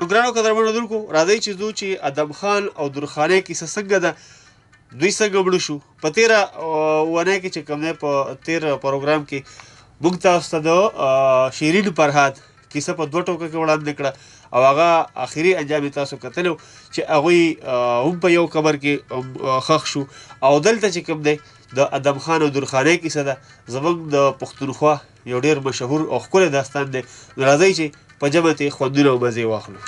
نو ګرانو قدرمنو اورېدونکو راځئ چې ځو چې ادم خان او درخانۍ کیسه څنګه ده، دوی څنګه مړه شو. په تېره اونۍ کې چې کوم دی په تېر پروګرام کې موږ تاسو ته د شیرین فرهاد کیسه په 2 ټوکه کې وړاندې کړه او هغه آخري انجام یې تاسو کتلی چې هغوی هم په یو قبر کې ښخ شو. او دلته چې کوم دی د ادم خان او درخانۍ کیسه ده، زموږ د پښتونخوا یو ډېر مشهور او ښکلی داستان دی. نو راځئ چې په جمع ته خوندونه او مزې واخلو.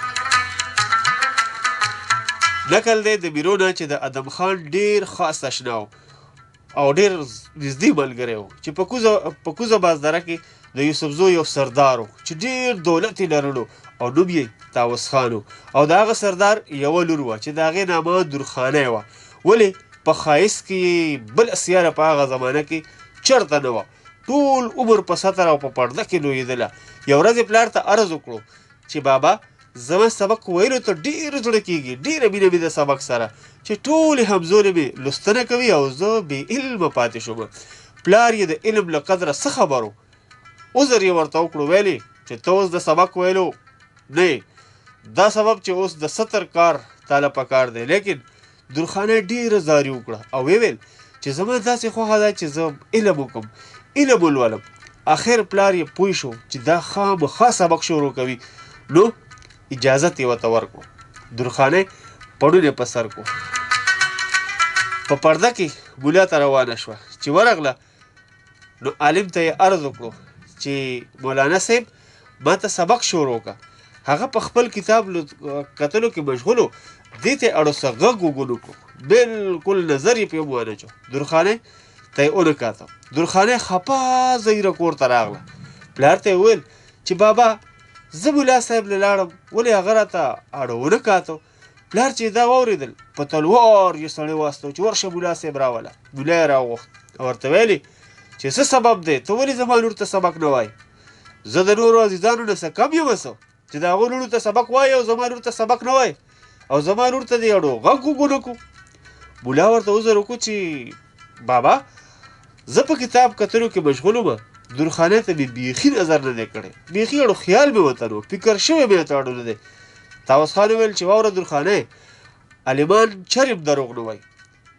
نقل دی د بیرونه چې د ادم خان ډېر خاص اشنا و او ډېر نږدې ملګری و چې په کوزه بازدره کې د یوسفزو یو سردار و چې ډېر دولت یې لرلو او نوم یې طاووس خان و. او د هغه سردار یوه لور وه چې د هغې نامه درخانۍ وه. ولې په ښایست کې بله سیاره په هغه زمانه کې چرته نه وه. ټول عمر په سطر او په پرده کې لویېدله. یو ورځ یې پلار ته عرض وکړو چې بابا زما سبق ویلو ته ډېر زړه کېږي، ډېره مینه مې د سبق سره چې ټولې همزولې مې لوستنه کوي او زه بې علمه پاتې شوم. پلار یې د علم له قدره څه خبر و. عذر یې ورته وکړو، ویلې چې ته اوس د سبق ویلو نه دا سبب چې اوس د سطر کار تاله پکار دی. لیکن درخانۍ ډېره زاري وکړه او ویل چې زما داسې خوښه ده چې زه علم وکړم، علم ولولم. آخر پلار یې پوه شو چې دا خامخا سبق شروع کوي. نو اجازت یې ورته ورکړو. درخانۍ پړون یې په سر کړو، په پرده کې مولا ته روانه شوه. چې ورغله نو عالم ته یې عرض وکړو چې مولانا صاحب ما ته سبق شروع کړه. هغه په خپل کتاب کتلو کې مشغول و، دې ته یې اړو څه غږ وګونو کړو، بلکل نظر یې پې هم ونه چو. درخانۍ ته یې ونه کاته. درخانۍ خپه زیره کور ته راغله. پلار ته یې وویل چې بابا زه ملا صاحب له لاړم، ولې هغه راته اړو ونه کاته. پلار چې دا واورېدل په تلوار یې سړی واستو چې ورشه ملا صاحب راوله. ملا یې راوغوښت او ورته ویلې چې څه سبب دی، ته ولې زما لور ته سبق نه وایي؟ زه د نورو عزیزانو نه څه کم یم څه چې د هغو لورو ته سبق وایي او زما لور ته سبق نه وایي او زما لور ته دې اړو غږ وګونه کړو. ملا ورته عذر وکړو چې بابا زه په کتاب کتلو کې مشغول وم، درخانۍ ته مې بیخي نظر نه دی کړی، بیخي اړو خیال مې ورته نه و، فکر شوی مې ورته اړو نه دی. طاووس خان وویل چې واوره درخانۍ، عالمان چرېم دروغ نه وایي،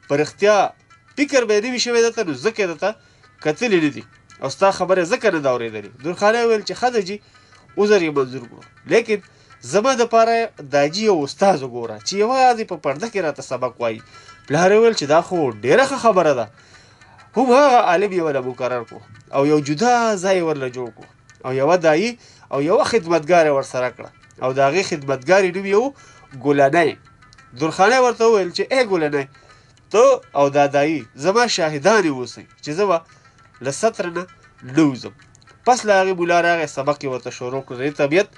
په رښتیا فکر به یې نه وي شوی درته، نو ځکه یې درته کتلي نه دي او ستا خبرې ځکه نه ده اورېدلې. درخانۍ وویل چې ښه ده جي، عذر یې منظور کړو، لیکن زما دپاره داجي یو استاد وګوره چې یوازې په پرده کې راته سبق وایي. پلار یې وویل چې دا خو ډېره ښه خبره ده. هم هغه عالم یې ورله مقرر کړو او یو جدا ځای یې ورله جوړ کړو او یوه دایي او یوه خدمتګار یې ورسره کړه او د هغې خدمتګارې نوم یې و ګلنۍ. درخانۍ ورته وویل چې ای ګلنۍ، ته او دا دایي زما شاهدانې اوسئ چې زه به له سطر نه نه وځم. پس له هغې ملا راغی، سبق یې ورته شروع کړو. د طبیعت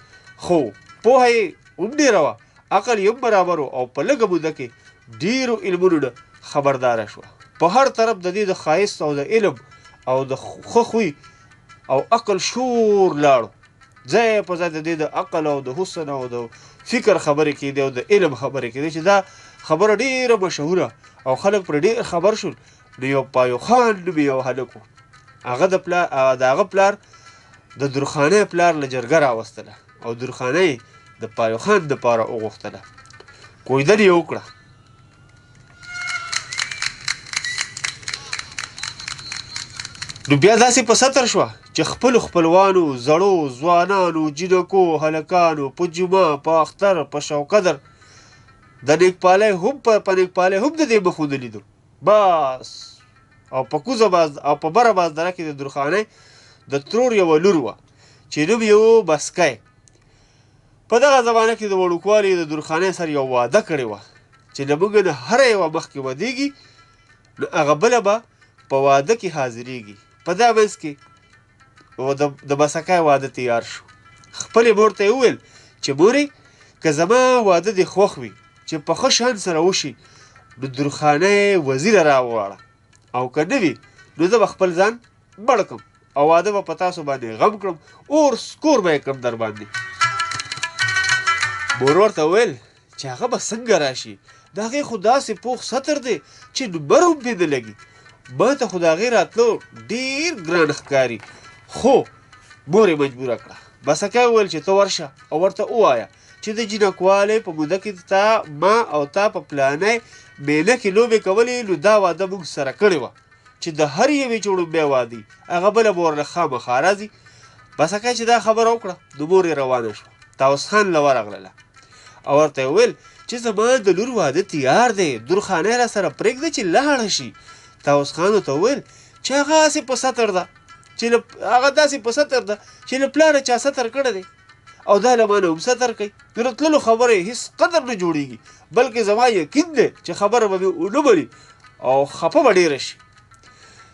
خو پوهه یې هم ډېره وه، عقل یې هم برابر و او په لږه موده کې ډېرو علمونو نه خبرداره شوه. په هر طرف د دې د ښایست او د علم او د ښه خوی او عقل شور لاړو. ځای په ځای د دې د عقل او د حسن او د فکر خبرې کېدې او د علم خبرې کېدې چې دا خبره ډېره مشهوره او خلک پرې ډېر خبر شول. نو یو پایو خان نومې یو هلک و، هغه د هغه پلار د درخانۍ پلار له جرګه راوستله او درخانۍ د پایو خان دپاره وغوښتله. کویدن یې وکړه. نو بیا داسې په سطر شوه چې خپلو خپلوانو، زړو، ځوانانو، جینکو، هلکانو په جمعه، په اختر، په شوقدر د نیکپالۍ هم په نیکپالۍ هم د دې مخ ونه لیدو. بس او په کوزه او په بره بازدره کې د درخانۍ د ترور یوه لور وه چې نوم یې و بسکی. په دغه زمانه کې د وړوکوالي د درخانۍ سره یو واده کړې وه چې له موږ نه هره یوه مخکې ودېږي نو هغه بله به په واده کې حاضرېږي. په دا منځ کې د بسکی واده تیار شو. خپلې مور ته یې وویل چې مورې، که زما واده دې خوښ وي چې په ښه شان سره وشي نو درخانۍ وزیره راوغواړه او که نه وي نو زه به خپل ځان مړ کړم او واده به په تاسو باندې غم کړم، اور سکور به یې کړم در باندې. مور ورته وویل چې هغه به څنګه راشي، د هغې خو داسې پوخ سطر دی چې نمبر هم پرې نه لګي. ما ته خو د هغې راتلو ډېر ګران ښکاري. خو مور یې مجبوره کړه. بسکی وویل چې ته ورشه او ورته ووایه چې د جنکوالۍ په موده کې تا ما او تا په پلانۍ میله کې لوبې کولې نو دا واده موږ سره کړې وه چې د هر یوې چې وړومبی واده هغه بله به ورله خامخا راځي. بسکه چې دا خبره وکړه نو مور یې روانه شوه. طاووس خان له ورغلله او ورته یې وویل چې زما د لور واده تیار دی، درخانۍ را سره پرېږده چې لاړه شي. طاووس خان ورته وویل چې هغه هسې په ستر ده چې هغه داسې په ستر ده چې له پلاره چا ستر کړی دی او دا له ما نه هم ستر کوي. نو د تللو خبره یې هېڅ قدر نه جوړېږي، بلکې زما یقین دی چې خبره به مې ونه مني او خفه به ډېره شي.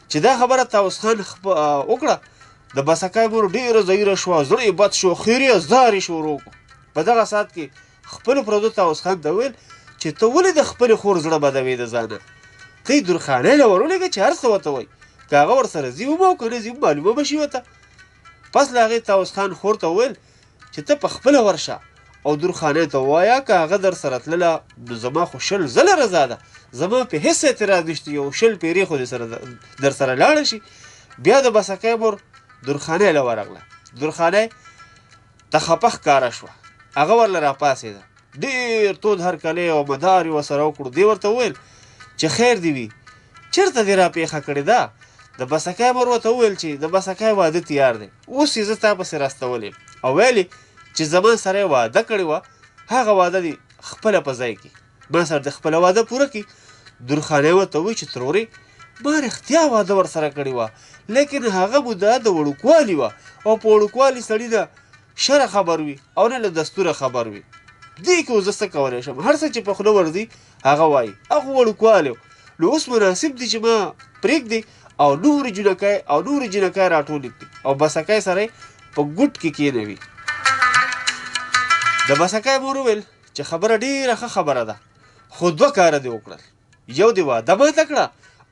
چې دا خبره طاووس خان وکړه د بسکای مور ډېره ځایره شوه، زړه یې بد شو، خیرې یې زارې شروع کړو. په دغه ساعت کې خپلو پردو طاووس خان ته وویل چې ته ولې د خپلې خور زړه بدوې د ځانه، ته یې درخانۍ له ورولېږه چې هر څه ورته وایي، که هغه ورسره ځي هم او که نه ځي هم معلومه به شي ورته. پس له هغې طاووس خان خور ته وویل چې ته په خپله ورشه او درخانۍ ته ووایه که هغه در سره تلله نو زما خو 20 ځله رضا ده، زما په هېڅ اعتراض نشته، یو 20 پېرې خو در سره لاړه شي. بیا د بسکۍ مور درخانۍ له ورغله. درخانۍ ته خپه ښکاره شوه، هغه ورله راپاڅېده، ډېر تود هرکلی او مدار یې ورسره وکړو. دې ورته وویل چې خیر دې وي، چېرته دې راپېښه کړې ده؟ د بسکۍ مور ورته وویل چې د بسکۍ واده تیار دی، اوس یې زه تا پسې راستولی او ویلې چې زما سره یې واده کړې وه هغه واده دې خپله په ځای کړي، ما سره د خپله واده پوره کړي. درخانۍ ورته ووایي چې ترورې ما رښتیا واده ورسره کړې وه، لیکن هغه موده د وړوکوالي وه او په وړوکوالي سړي د شره خبر وي او نه له دستوره خبر وي. دې کې اوس زه څه کولی شم، هر څه چې په خوله ورځي هغه وایي، هغه وړوکوالی نو اوس مناسب دي چې ما پرېږدي او نورې جنکۍ راټولې کړي او بسکۍ سره په ګوټ کې کېنوي. د بسکۍ مور وویل چې خبره ډېره ښه خبره ده، خو 2 کاره دې وکړل، یو دې واده ماته کړه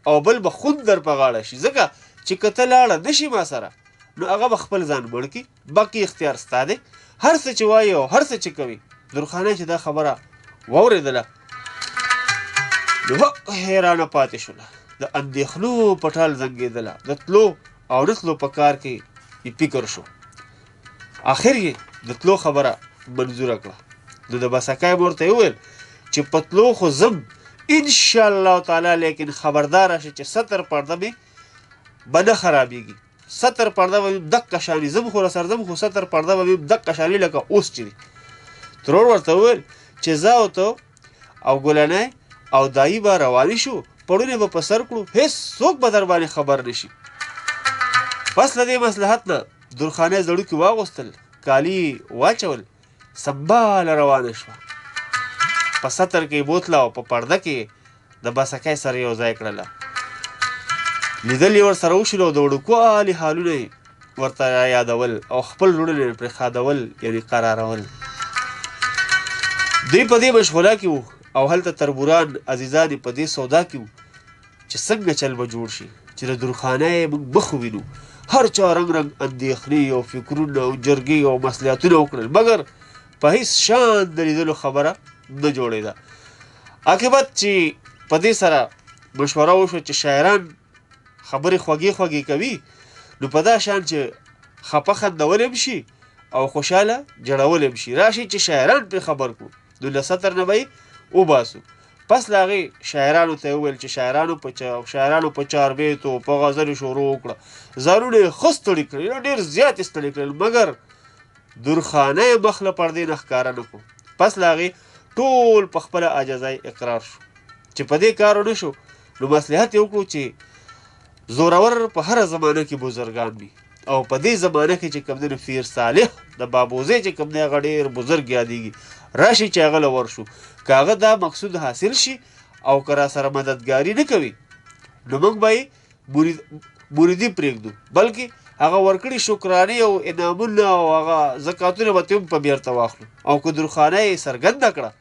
او بل به خون در په غاړه شي، ځکه چې که ته لاړه نه شي ما سره نو هغه به خپل ځان مړ کړي، باقي اختیار ستا دی، هر څه چې وایي او هر څه چې کوي. درخانۍ چې دا خبره واورېدله نو حیرانه پاتې شوله، د اندېښنو په ټال زنګېدله، د تلو او نه تلو په کار کې یې فکر شو. آخر یې د تلو خبره منظوره کړه. نو د بسکۍ مور ته یې وویل چې په تلو خو ځم انشاءالله تعالی، لیکن خبرداره شي چې ستر پرده مې به نه خرابېږي، ستر پرده به مې دقه شانې ځم خو راسره ځم خو ستر پرده به مې دقه شانې لکه اوس چې دي. ترور ورته وویل چې زه او ته او ګلنۍ او دایي به روانې شو، پړونې به په سر کړو، هېڅ څوک به در باندې خبر نه شي. پس له دې مصلحت نه درخانۍ زړوکي واغوستل، کالي واچول، سمباله روانه شوه. په ستر کې بوتله او په پرده کې د بسکۍ سره یو ځای کړله. لیدل یې ورسره وشول او د وړوکوالي حالونه یې ورته یادول او خپل زړونه یې پرې ښادول، یعنې قرارول. دوی په دې مشغوله کې وو او هلته تربوران عزیزان په دې سودا کې وو چې څنګه چل به جوړ شي چې د درخانۍ موږ مخ ووینو. هر چا رنګ اندېښنې او فکرونه او جرګې او مصلحتونه وکړل، مګر په هېڅ شان د لیدلو خبره نه جوړېده. عاقبت چې په دې سره مشوره وشوه چې شاعران خبرې خوږې کوي، نو په دا شان چې خپه خندول هم شي او خوشحاله جړول هم شي، راشي چې شاعران پرې خبر کړو، نو له ستر نه به یې وباسو. پس له هغې شاعرانو ته یې وویل چې شاعرانو په چاربیتو په غزلو شروع وکړه، ځانونه یې ښه ستړي کړل، ډېر زیات یې ستړي کړل، مګر درخانۍ مخ له پردې نه ښکاره نه کړو. پس له هغې ټول په خپله عاجزۍ اقرار شو چې په دې کار ونه شو، نو مصلحت یې وکړو چې زورور په هره زمانه کې بزرګان وي او په دې زمانه کې چې کوم دی پیر صالح د بابوزۍ چې کوم دی هغه ډېر بزرګ یادېږي، راشي چې هغه له ورشو، که هغه دا مقصود حاصل شي او که را سره مددګاري نه کوي نو موږ به یې مریدي پرېږدو، بلکې هغه ورکړي شکرانې او انعامونه او هغه زکاتونه به ترې هم په بیرته واخلو، او که درخانۍ یې څرګنده کړه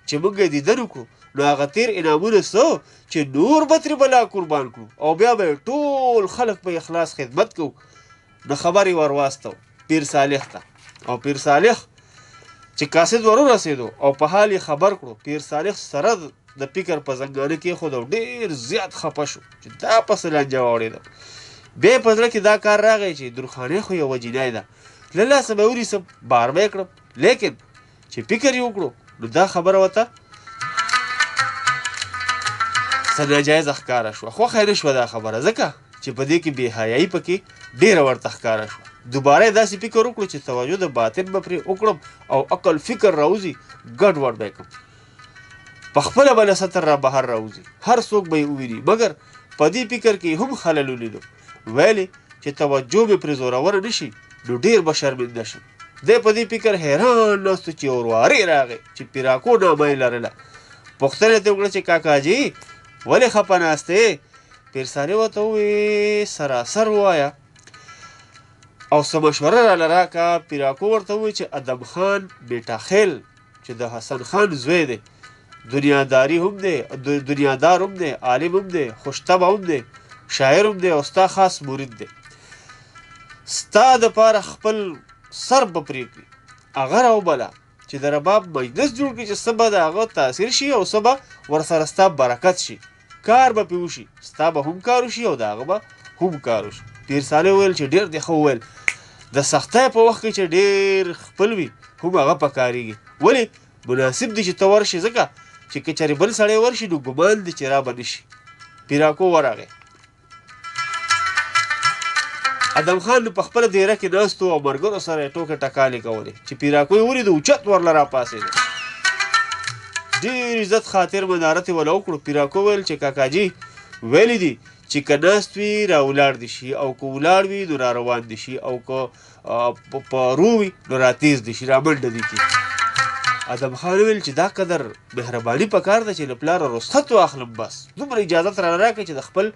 چې موږ یې دیدن وکړو نو هغه تیر انعامونه څه چې نور به ترې بلا قربان کړو او بیا به ټول خلک په اخلاص خدمت کوو. نو خبر یې ور واستو پیر صالح ته، او پیر صالح چې قاصد ور ورسېدو او په حال یې خبر کړو، پیر صالح سره د فکر په زنګانه کېښود او ډېر زیات خفه شو چې دا پسې لانجه واورېده. بیا یې په زړه کې دا کار راغی چې درخانۍ خو یوه جینۍ ده، له لاسه به یې ونیسم بار به یې کړم، لیکن چې فکر یې وکړو نو دا خبره ورته څه ناجایزه ښکاره شوه. خوښه یې نه شوه دا خبره، ځکه چې په دې کې بېحیایي پکې ډېره ورته ښکاره شوه. دوباره یې داسې فکر وکړو چې توجه د باطن به پرې وکړم او عقل فکر راوځي ګډوډ به یې کړم، په خپله به له سطر را بهر راوځي، هر څوک به یې وویني. مګر په دې فکر کې هم خلل ولیدو. ویلې چې توجه مې پرې زوروره نه شي نو ډېر به شرمنده شم. دی په دې فکر حیران ناست چې وروارې راغی چې پیراکو نامه یې لرله. پوښتنه یې ترې وکړه چې کاکاجي ولې خفه ناست یې؟ پیرسالې ورته وویې سراسر ووایه او څه مشوره راله راکړه. پیراکو ورته وویل چې ادم خان بیټا خیل چې د حسن خان زوی دی، دنیاداري هم دی، دنیادار هم دی، عالم هم دی، خوشطبع هم دی، شاعر هم دی او ستا خاص مرید دی. ستا دپاره خپل سر به پرې کړي، هغه راوبله چې د رباب مجلس جوړ کړي چې څه به د هغه تاثیر شي او څه به ورسره ستا برکت شي، کار به پرې وشي، ستا به هم کار وشي او د هغه به هم کار وشي. پیر صالح وویل چې ډېر دې ښه وویل، د سختۍ په وخت کې چې ډېر خپل وي هم هغه پکارېږي. ولې مناسب دی چې ته ورشې، ځکه چې که چېرې بل سړی ورشي نو ګمان دی چې را به نه شي. پیراکو ورغی. ادم خان په خپله دیره کې ناست و او ملګرو سره یې ټوکې ټکالې کولې. چې پیراکو یې ولید اوچت ورله راپاڅېده، ډېر عزت خاطر مدارت یې وله وکړو. پیراکو ویل چې کاکاجي ویلی دي چې که ناست وي را ولاړ دي شي او که ولاړ وي نو را روان دي شي او که په رو وي نو را تیز دي شي، را منډه دي کي. ادم خان ویل چې دا قدر مهرباني پکار ده چې له پلاره رخصت واخلم، بس دومره اجازت را راکړئ چې د خپل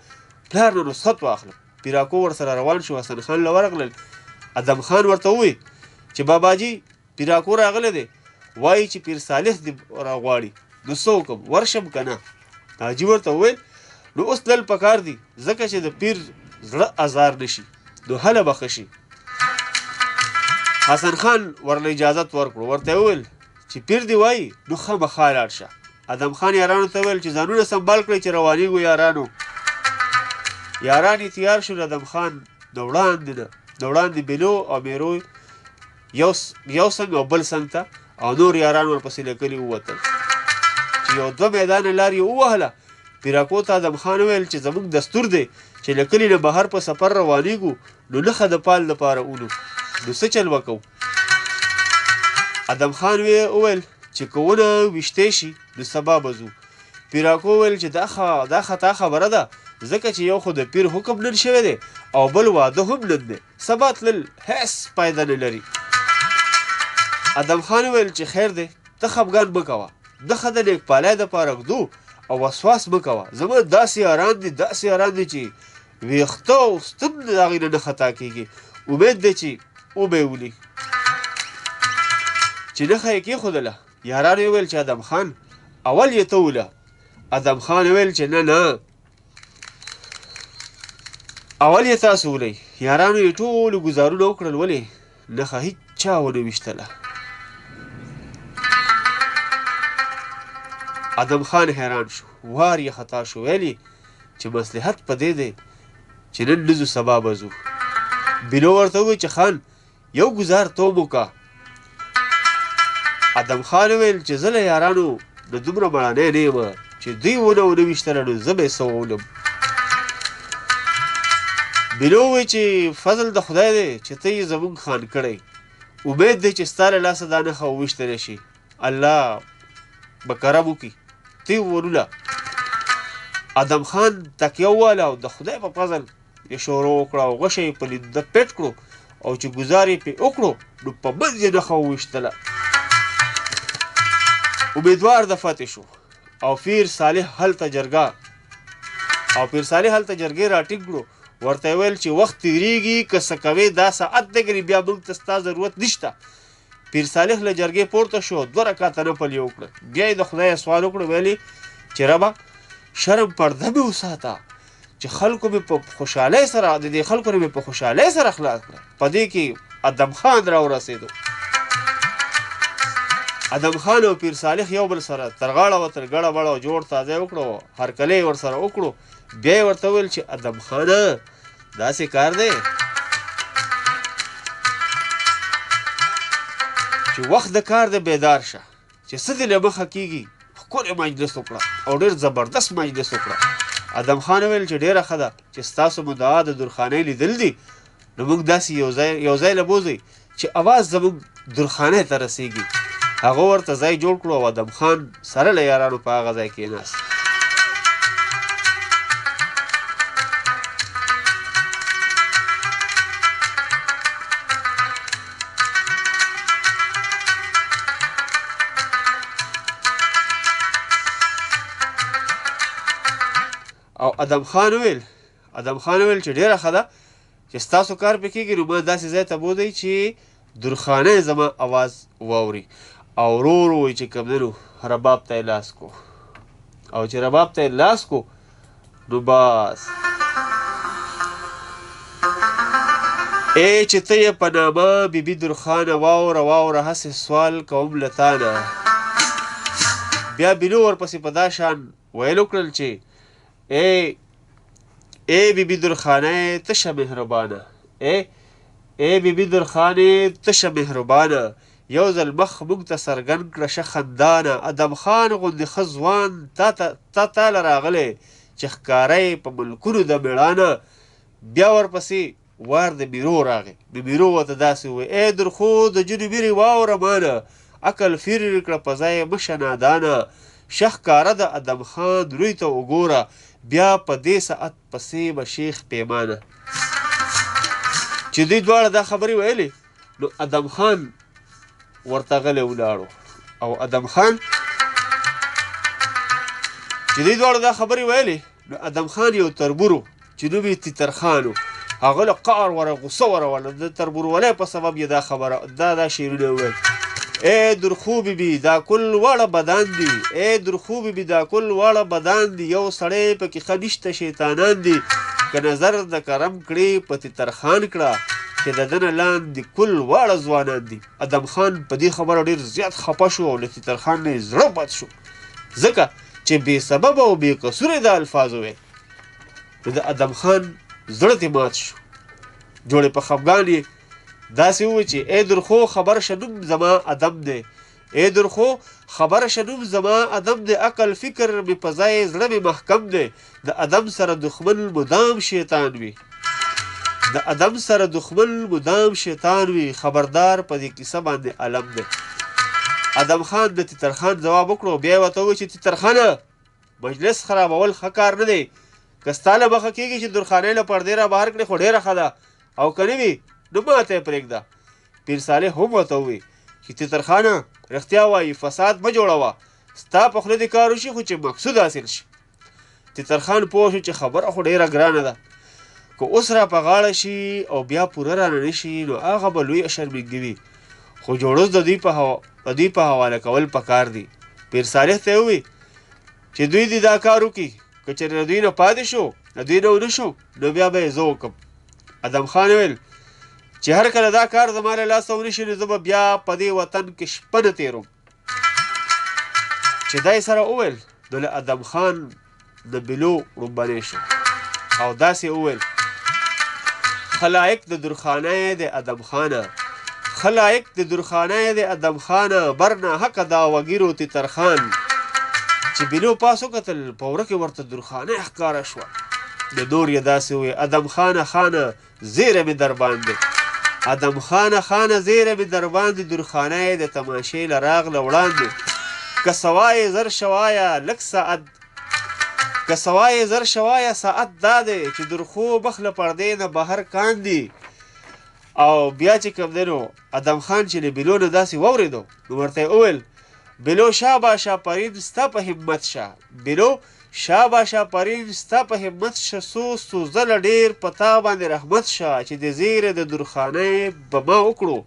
پلار نه رخصت واخلم. پیراکو ورسره روان شو، حسن خان له ورغلل. ادم خان ورته ووی چې باباجي پیراکو راغلی دی، وایي چې پیر صالح دې راغواړي، نو څه وکړم ورشم که نه؟ حاجي ورته وویل نو اوس تلل پکار دي، ځکه چې د پیر زړه ازار نه شي نو هله به ښه شي. حسن خان ورله اجازت ورکړو، ورته وویل چې پیر دی وایي نو خامخا لاړ شه. ادم خان یارانو ته ویل چې ځانونه سنبال کړئ چې روانېږو یارانو. یاران یې تیار شول. ادم خان د وړاندې بلو او میرو یو څنګ او بل څنګ ته او نور یاران ورپسې له کلي ووتل. چې یو دوه میدانه لار یې ووهله. پیراکو ته ادم خان ویل چې زموږ دستور دی چې له کلي نه بهر په سفر روانېږو نو نښه د پال دپاره اولو، نو څه چل وکړو؟ ادم خان وویل چې که ونه ویشتی شي نو سبا به ځو. پیراکو ویل چې دا خطا خبره ده، ځکه چې یو خو د پیر حکم نن شوی دی او بل واده هم نن دی، سبا تلل هیڅ فایده نه لري. ادم خان ویل چې خیر دی، ته خفګان مه کوه، نښه د نیکپالۍ دپاره ږدو او وسواس مه کوه. زما داسې یاران دي چې ویښته او ستم د هغې نه خطا کېږي. امید دی چې وبه یې ولي. چې نښه یې کېښودله، یارانو یې ویل چې ادم خان اول یې ته وله. ادم خان ویل چې نه اول یې تاسو ولئ. یارانو یې ټولو ګزارونه وکړل، ولې نښه هېڅ چا ونه ویشتله. ادم خان حیران شو، وار یې خطا شو. ویلې چې مصلحت په دې دی چې نن نه ځو سبا به ځو. بلو ورته وویل چې خان یو ګزار توم وکړه. ادم خان ویل چې زه له یارانو د دومره مړانی نه یم چې دوی ونه ویشتله نو زه به یې څه وولم. بلو وویل چې فضل د خدای دی چې ته یې زموږ خان کړی، امید دی چې ستا له لاسه دا نښه وویشتلی شي، الله به کرم وکړي، ته یې ورونه. ادم خان تکیه وواله او د خدای په فضل یې شروع وکړه او غوښه یې په لینده پټ کړو او چې ګزار یې پرې وکړو نو په منځ یې نښه وویشتله. امیدوار د فتح شو او پیر صالح هلته جرګې راټینګ کړو. ورته یې ویل چې وخت تېرېږي، که څه کوې دا ساعت دی، ګنې بیا موږ ته ستا ضرورت نشته. پیر صالح له جرګې پورته شو، 2 رکعته نفل یې وکړه. بیا یې د خدای سوال وکړو، ویلې چې ربه شرم پرده مې وساته چې خلکو مې په خوشحالۍ سره د دې خلکو نه مې په خوشحالۍ سره خلاص کړه. په دې کې ادم خان راورسېدو. ادم خان او پیر صالح یو بل سره تر غاړه وتل، ګړه بړه او جوړ تازه وکړو، هرکلی یې ورسره وکړو. بیا یې ورته وویل چې ادم خانه داسې کار دی چې وخت د کار د بیدار شه چې څه دې له مخه کېږي ښکلی مجلس وکړه او ډېر زبردست مجلس وکړه ادم خان وویل چې ډېره ښه ده چې ستاسو مدعا د درخانۍ لیدل دي نو موږ داسې یو ځای له بوځئ چې اواز زموږ درخانۍ ته رسیږي هغه ورته ځای جوړ کړو او ادم خان سره له یارانو په هغه ځای کېناست او ادم خان وویل چې ډېره ښه ده چې ستاسو کار پې کېږي نو ما داسې ځای ته بوځئ چې درخانۍ زما اواز واوري او ورو ورو وایي چې کوم دی نو رباب ته یې لاس کو او چې رباب ته یې لاس کو نو بس ای چې ته یې په نامه بیبي درخانه واوره هسې سوال کوم له تا نه بیا بینو ورپسې په دا شان ویل وکړل چې ای بیبي درخانه تشه مهربانه ای بیبي درخانه تشه مهربانه یو ځل مخ موږ ته څرګند کړه شه خندانه ادم خان غوندې ښه ځوان تا له راغلی چې ښکاره په ملکونو د مېړانه بیا ورپسې وار د میرو راغی د میرو ورته داسې ووایي ای درخو د جونې میرې واوره مانه عقل فیر کړه په ځای مشه نادانه شه ښکاره د ادم خان روی ته وګوره بیا په دې ساعت پسې به شیخ پیمانه چې دوی دواړه دا خبرې ویلې نو ادم خان ورته غلی ولاړو او ادم خان چې دوی دواړه دا خبرې ویلې نو ادم خان یو تربور و چې نوم یې تیترخان و هغه له قهر وره غصه وروله د تربورولۍ په سبب یې دا خبره دا شعرونه وویل ای درخو بیبي دا کل واړه بدان دي ای درخو بیبي دا کل واړه بدان دي یو سړی پکې ښه نشته شیطانان دي که نظر د کرم کړې په تیترخان کړه چې د ده نه لاندې کل واړه ځوانان دي ادم خان په دې خبره ډېر زیات خفه شو او له تیترخان نه یې زړه بد شو ځکه چې بې سببه او بې قصوره د الفاظ وویل نو د ادم خان زړه ترې مات شو جوړې په خفګان یې داسې ووایي چې ای درخو خبر شنوم زما ادم دی ای درخو خبر شنوم زما ادم دی عقل فکر مې په ځای زړه مې محکم دی د ادم سره دښمن مدام شیطان وي د ادم سره دښمن مدام شیطان وي خبردار په دې کیسه باندې علم دی ادم خان د تیترخان ځواب وکړو بیا یې ورته ووایي چې تیترخانه مجلس خرابول ښه کار نه دی که ستا له مخه کېږي چې درخانۍ له پردې را بهر کړې خو ډېره ښه ده او که نه وي نو ماته یې پرېږده پیر صالح هم ورته ووایي چې تیترخانه رښتیا وایي فساد مه جوړوه ستا په خوله دې کار وشي خو چې مقصود حاصل شي تیترخان پوه شو چې خبره خو ډېره ګرانه ده که اوس را په غاړه شي او بیا پوره رانه نه شي نو هغه به لویه شرمنګي وي خو جوړوس د دوی په حواله کول پکار دي پیر صالح ته یې ووایي چې دوی دې دا کار وکړي که چېرې د دوی نه پاتې شو د دوی نه ونه شو نو بیا به یې زه وکړم ادم خان وویل چې هر کله دا کار زما له لاسه ونه شي نو زه به بیا په دې وطن کې شپه نه تېروم چې دا یې سره وویل نو له ادم خان د بلو ړومبنی شو او داسې وویل خلایق د درخانۍ د ادم خانه خلایق د درخانۍ د ادم خانه برنه حق دا وګیرو تیترخان چې بلو پاس وکتل په وره کې ورته درخانۍ ښکاره شوه د نور یې داسې وویل ادم خانه زیره مې در باندې ادم خانه زیره مې در باندې درخانۍ د تماشې له راغله وړاندې که سوای زر شوایه لږ ساعت که سوای زر شوایه ساعت دا دی چې درخو مخ له پردې نه بهر کاندي او بیا چې کوم دی نو ادم خان چې له بلو نه داسې واورېدو نو ورته یې وویل بلو شاباشه پرین ستا په همت شه بلو شاباشه پرین ستا په همت شه څو ځله ډېر په تا باندې رحمت شه چې د زیرې د درخانۍ به ما وکړو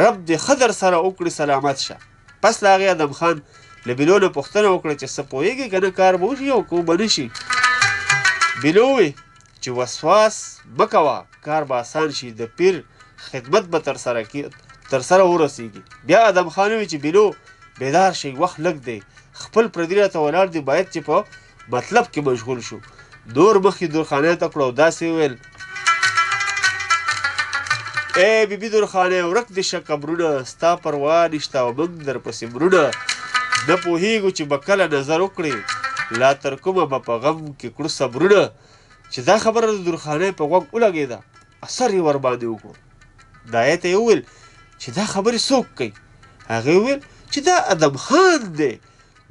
رب دې ښه در سره وکړي سلامت شه پس له هغې ادم خان له بلو نه پوښتنه وکړه چې څه پوهېږي که نه کار به وشي او که به نه شي بلو ووی چې وسواس مه کوه کار به اسان شي د پیر خدمت به تر سره ورسیږي بیا ادم خان ووی چې بلو بیدار شي وخت لږ دی خپل پردي راته ولاړ دی باید چې په مطلب کې مشغول شو نور مخکې درخانۍ ته کړو داسې وویل ای بیبي درخانۍ ورک دې شه قبرونه ستا پروا نشته او موږ درپسې مرونه نه پوهېږو چې به کله نظر وکړې لا تر کومه به په غم کې کړو صبرونه چې دا خبره د درخانۍ په غوږ ولګېده اثر یې ورباندې وکړو دایه ته یې وویل چې دا خبرې څوک کوي هغې وویل چې دا ادم خان دی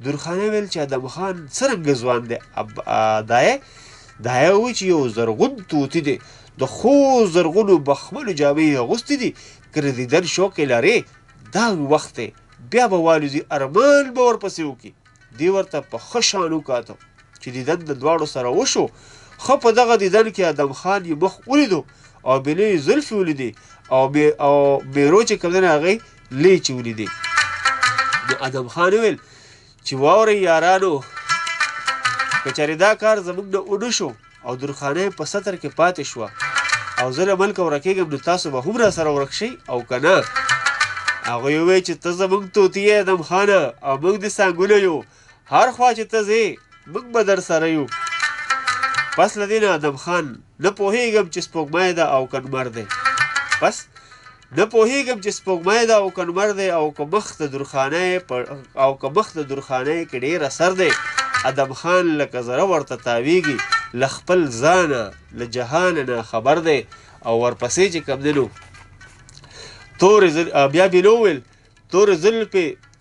درخانۍ ویل چې ادم خان څرنګه ځوان دی دایه وویل چې یو زرغون طوطي دی د خو زرغونو بخملو جامې یې اغوستې دي که د دیدن شوق یې لرې دا وخت دی بیا به والوځي ارمان به ورپسې وکړي دې ورته په ښه شان وکاته چې دیدن د دواړو سره وشو ښه په دغه دیدن کې ادم خان یې مخ ولیدو او بلې یې زلفې ولیدې او میرو چې کوم دی نو هغې لیچې ولیدې نو ادم خان وویل چې واورئ یارانو که چېرې دا کار زموږ نه ونه شو او درخانۍ په سطر کې پاتې شوه او زه له ملکه ورکېږم نو تاسو به هم راسره ورک شئ او که نه هغوی وویل چې ته زموږ طوطي یې ادم خانه او موږ دې سانګونه یو هر خوا چې ته ځې موږ به در سره یو پس له دې نه ادم خان نه پوهېږم چې سپوږمۍ ده او که لمر دی نه پوهېږم چې سپوږمۍ ده او که لمر دی او که مخ د درخانۍ کې ډېر اثر دی ادم خان لکه زره ورته تاویږي له خپل ځانه له جهانه نه خبر دی او ورپسې چې کوم دی نو بیا بینو وویل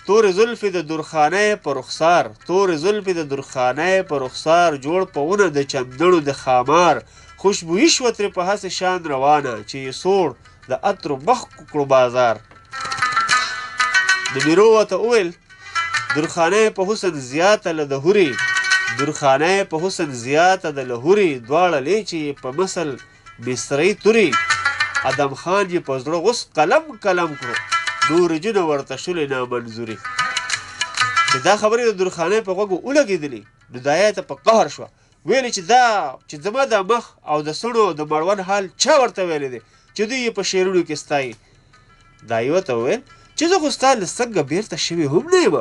تورې زلفې د درخانۍ په رخسار تورې زلفې د درخانۍ په رخسار جوړ په ونه د چندڼو د خامار خوشبویي شوه ترې په هسې شان روانه چې یې سوړ د عطرو مخ کړو بازار د میرو ورته وویل درخانۍ په حسن زیاته له د هورې درخانۍ په حسن زیاته د له هورې دواړه لیچې یې په مثل بسترۍ تورې ادم خان یې په زړه غوس قلم کړو نورې جونه ورته شولې نامنظورې چې دا خبرې د درخانۍ په غوږو ولګېدلې نو دایه ته په قهر شوه ویلې چې زما د مخ او د سڼو د مړوند حال چا ورته ویلی دی چې دوی یې په شعرونو کې ستایي دایه ورته وویل چې زه خو ستا له څنګه بېرته شوې هم نه یم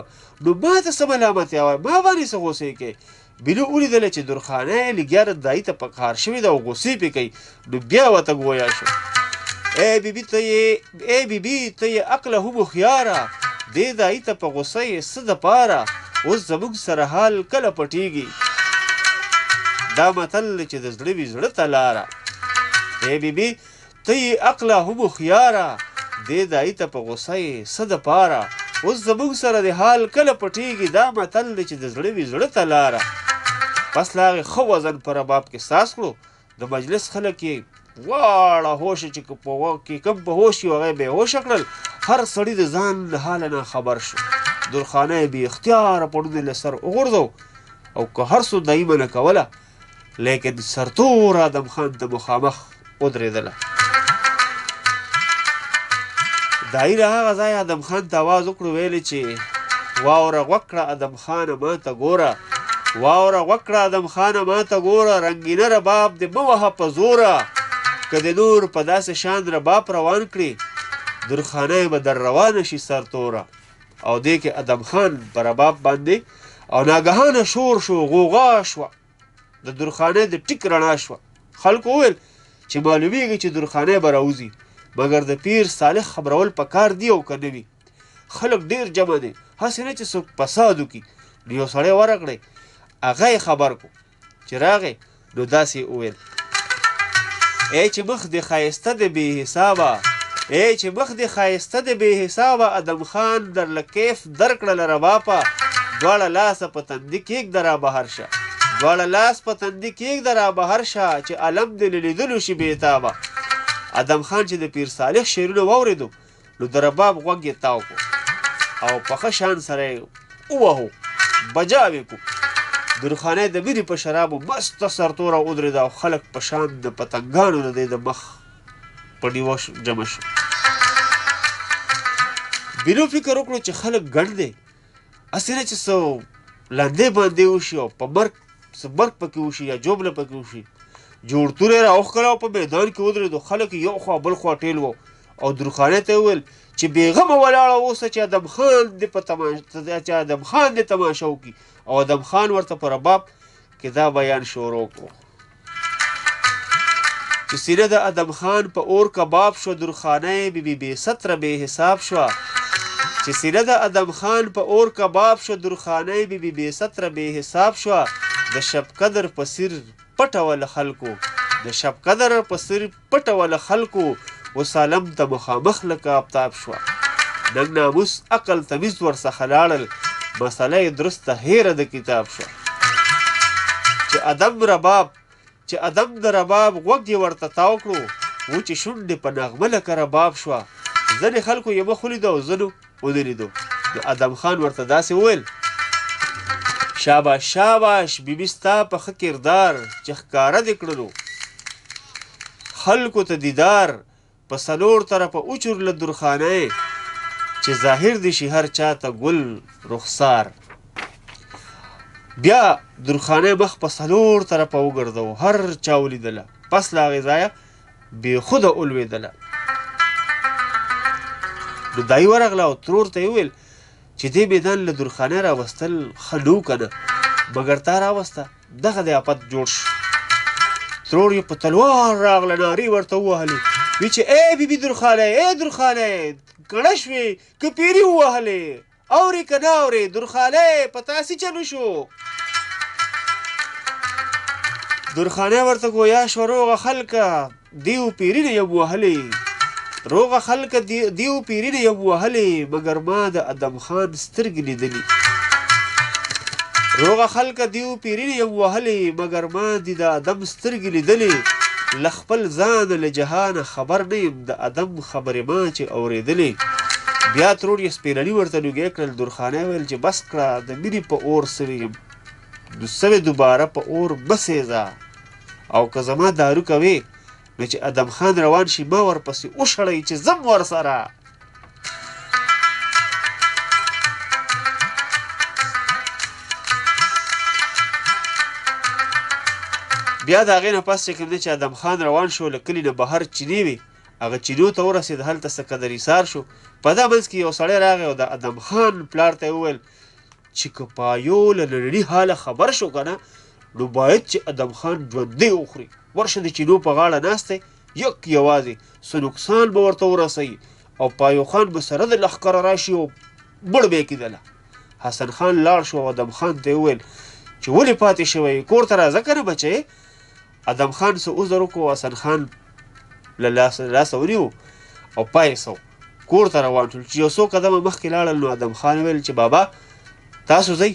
نو ما ته څه ملامتیا وایه ما باندې څه غوسې کوې بینو ولیدله چې درخانۍ لګیاره دایي ته په قهر شوې ده او غوسې پې کوي نو بیا ورته ګویا شو ای بیبي ته یې عقله هم هوښیاره دې دایي ته په غوسه یې څه دپاره اوس زموږ سره حال کله پټېږي دا متل چې د زړه وي زړه ته لاره ای بیبي ته یې عقله هم هوښیاره دې دایي ته په غوسه یې څه دپاره اوس زموږ سره د حال کله پټېږي دا متل دی چې د زړه وي زړه ته لاره پس له هغې ښه وزن په رباب کې ساس کړو د مجلس خلک یې واړه هوشه چې کوم په هوش یو هغه بې هوشه کړل هر سړي د ځان له حاله نه خبر شو درخانۍ بې اختیاره پوړونی له سر وغورځو او که هر څو دایي منه کوله لیکن سرتور ادم خان ته مخامخ ودرېدله دایي له هغه ځایه ادم خان ته اواز وکړو ویلې چې واوره غوږ کړه ادم خانه ما ته ګوره واوره غوږ کړه ادم خانه ما ته ګوره رنګینه رباب دې مه وهه په زوره که د نور په داسې شان رباب روان کړي درخانۍ به در روانه شي سرتوره او دې کې ادم خان په رباب باندې او ناګهانه شور شو غوغا شوه د درخانۍ د ټیک رڼا شوه خلکو وویل چې معلومیږي چې درخانۍ به راوځي مګر د پیر صالح خبرول په کار دی او که نه وي خلک ډېر جمع دی هسې نه چې څوک فساد وکړي نو یو سړی ورغلی هغه یې خبر کړو چې راغی نو داسې وویل ای چې مخ دې ښایسته د بې حسابه ادم خان در له کیف درکړله رباپه دواړه لاسه په تندي کېږده را بهر شه چې علم دې له لیدلو شي بېتابه ادم خان چې د پیر صالح شعرونه واورېدو نو د رباب غوږ یې تاو کړو او په ښه شان سره یې ووهو بجاوې کړو درخانۍ د مینې په شرابو مسته سرتوره ودرېده او خلک په شان د پتنګانو د دی د مخ په ډیوه جمع شو بینو فکر وکړو چې خلک ګڼ دی هسې نه چې څه لاندې باندې وشي او په مرګ پکې وشي یا جوبله پکې وشي جوړ توری را اوښکله او په میدان کې ودرېدو خلک یو خوا بل خوا ټیل وو او درخانۍ ته یې وویل چې بېغمه ولاړه اوسه چې ادم خان دې تماشه وکړي او ادم خان ورته په رباب کې دا بیان شروع کړو چې سینه د ادم خان په اور کباب شو درخانه بی بی بی ستره بے حساب شو چې سینه د ادم خان په اور کباب شو درخانه بی بی بی ستره بے حساب شو د شب قدر په سر پټول خلکو د شب قدر په سر پټول خلکو و سالم ته مخامخ لکه آفتاب شو نن ناموس عقل تمیز ورڅخه لاړل مسله یې درسته هیره د کتاب شو چې ادم د رباب غوږ یې ورته تاو کړو و چې شونډې په نغمه لکه رباب شوه ځینې خلکو یې مخ ولیده او ځینو ونه لیدو نو ادم خان ورته داسې وویل شاباش شاباش بیبي ستا په ښه کردار چې ښکاره دې کړلو خلکو ته دیدار په څلور طرفه اوچور له درخانه چې ظاهر دې شي هر چا ته ګل رخسار بیا درخانه مخ په څلور طرفه وګرځو هر چا ولیدله پس له هغې ځایه بېخوده ولوېدله نو دای ورغله او ترور ته یې وویل چې دې میدان له درخانې راوستل ښه نه و که نه مګر تا راوسته دغه د آفت جوړ شو ترور یې په تلوار راغله نارې ورته ووهلې وی چې ای بیبي درخانۍ ای درخانۍ کڼه شوې که پیري ووهلې اورې که نه اورې درخانۍ په تاسې چلو شو درخانۍ ورته ګویا شوه روغه خلکه دیو پیري نه یم وهلې روغه خلکه دیو پیري نه یم وهلې مګر ما د ادم خان سترګې لیدلي روغه خلکه دیو پیري نه یم وهلې مګر ما دې د ادم سترګې لیدلې له خپل ځانه له جهانه خبر نه یم د ادم خبرې ما چې اورېدلې بیا ترور یې سپېلني ورته لوګی کړل درخانۍ ویل چې بس کړه د مینې په اور سوې یم نو سوې دوباره په اور مه سېځه او که زما دارو کوې نو چې ادم خان روان شي ما ورپسې وشړئ چې ځم ورسره بیا د هغې نه پس چې کوم دی چې ادم خان روان شو له کلي نه بهر چینې وې هغه چینو ته ورسېد هلته څه قدر ایثار شو په دا منځ کې یو سړی راغی او د ادم خان پلار ته یې وویل چې که پایو له ننني حاله خبر شو که نه نو باید چې ادم خان ژوندی وخوري ورشه د چینو په غاړه ناست دی یک یوازې څه نقصان به ورته ورسوي او پایو خان به سره د لښکره راشي او مړ به یې کېدله حسن خان لاړ شو او ادم خان ته یې وویل چې ولې پاتې شوی کور ته راځه که نه بچی ادم خان څه عذر وکړو حسن خان له لاسه ونیو او پایسو کور ته روان شول چې یو څو قدمه مخکې لاړل نو ادم خان ویل چې بابا تاسو ځئ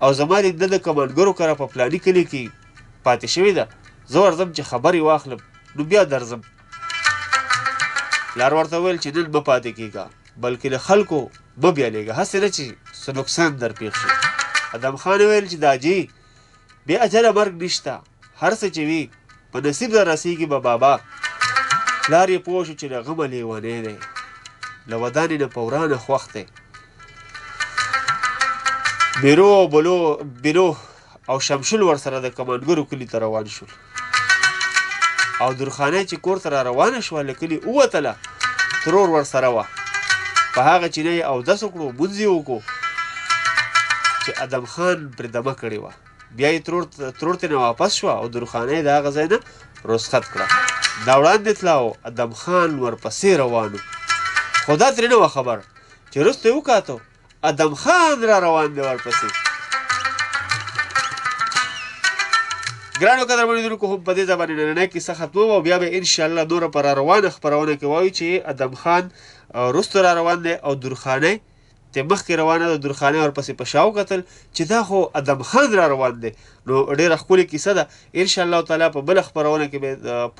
او زما د د کمانډګرو کره په فلاني کلي کې پاتې شوې ده زه ورځم چې خبرې واخلم نو بیا درځم پلار ورته وویل چې نن مه پاتې کېږه بلکې له خلکو مه بیالېږه هسې نه چې څه نقصان در پېښ شي ادم خان ویل چې داجي بې اجله مرګ نشته هر څه چې وي په نصیب در رسېږي به بابا پلار یې پوه شو چې له غمه لیونی دی له ودانې نه په ورانه خوښ دی بیرو او بلو او شمشل ورسره د کمانګرو کلي ته روان شول او درخانۍ چې کور ته را روانه شوه له کلي ووتله ترور ورسره وه په هغه چینه یې اودس وکړو مونځ یې وکړو چې ادم خان پرې دمه کړې وه بیا یې ترور ته نه واپس شوه او درخانۍ د هغه ځای نه رخصت کړه دا وړاندې تله او ادم خان ورپسې روان و خو دا ترې نه وه خبر چې وروسته یې وکاته ادم خان را روان دی ورپسې ګرانو قدرمنو لیدونکو هم په دې ځای باندې نننۍ کیسه ختموم او بیا به انشاءالله نوره په را روانه خپرونه کې وایو چې ادم خان وروسته را روان دی او درخانۍ ته مخکې روانه ده درخانۍ ورپسې په شا وکتل چې دا خو ادم خان را روان دی نو ډېره ښکلې کیسه ده انشاءالله تعالی په بله خپرونه کې به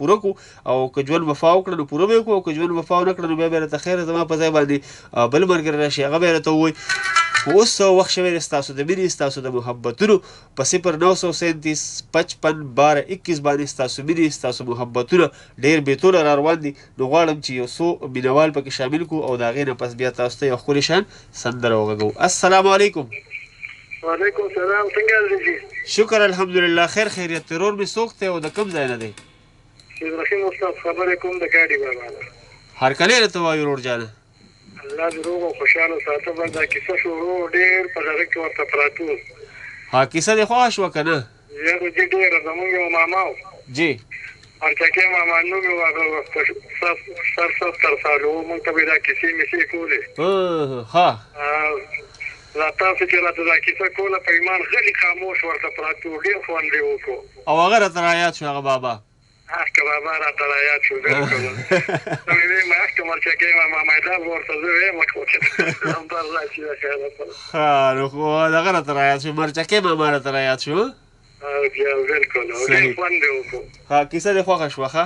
پوره کړو او که ژوند وفا وکړه نو پوره به یې کړو او که ژوند وفا ونه کړه نو بیا به یې راته خیر زما په ځای باندې بل ملګری راشي هغه به یې راته ووایي خو اوس وخت شوی دی ستاسو د مینې ستاسو د محبتونو په 0937 55 12 21 باندې ستاسو مینې ستاسو محبتونه ډېر بېتوله را روان دي نو غواړم چې یو څو مینوال پکې شامل کړو او د هغې نه پس بیا تاسو ته یو ښکلې شان سندره وغږوو السلام علیکم وعلیکم السلام څنګه یاست جی شکر الحمدلله خیر خیریت ترور مې څوک دی او د کوم ځای نه دی ابراهیم استاد خبرې کوم د ګاډي بابا هرکلی راته وایو ورور جانه الله دې روغ او خوشحاله ساته بل دا کیسه شروع ډېر په هغه کې ورته پراته وو ها کیسه دې خوښه شوه که نه زیاته چې ډېره زمونږ یو ماما و جی مرچکې ماما نوم یې هغه سر 70 سالو موږ ته به دا کیسې میسې کولې ها دا تاسو چې راته دا کیسه کوله په ایمان غلي خاموش ورته پراته وو ډېر خوند یې وکړو او هغه راته رایاد شو هغه بابا که بابا راته رایاد شو بالکل مې ویل که مرچکې ماما دا به ورته زه ویم چې نمبر راشي د خیره سره ښه نو خو دغه راته رایاد شو مرچکې ماما راته رایاد شو بالکل ډېر خوند یې وکړو ها کیسه دې خوښه شوه ښه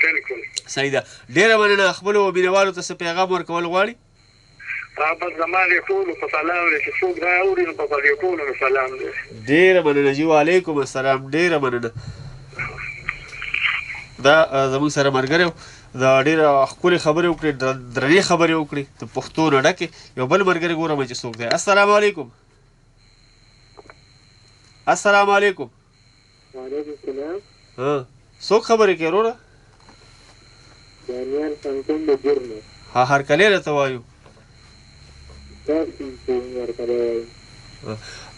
بالکل صحیح ده ډېره مننه خپلو مینهوالو ته څه پیغام ورکول غواړي بس زما د ټولو په سلام دی چې څوک دا اوري نو په دې ټولو مې سلام دی ډېره مننه جی وعلیکم السلام ډېره مننه دا زموږ سره ملګری و دا ډېره ښکلې خبرې وکړې درنې خبرې وکړې د پښتو نه ډکې یو بل ملګری ګورم چې څوک دی السلام علیکم السلام علیکم وعلیکم السلام څوک خبرې کوي وروره دانیال سنتون د جرمه ها هرکلی راته وایو تاسو څه ورکړی وایي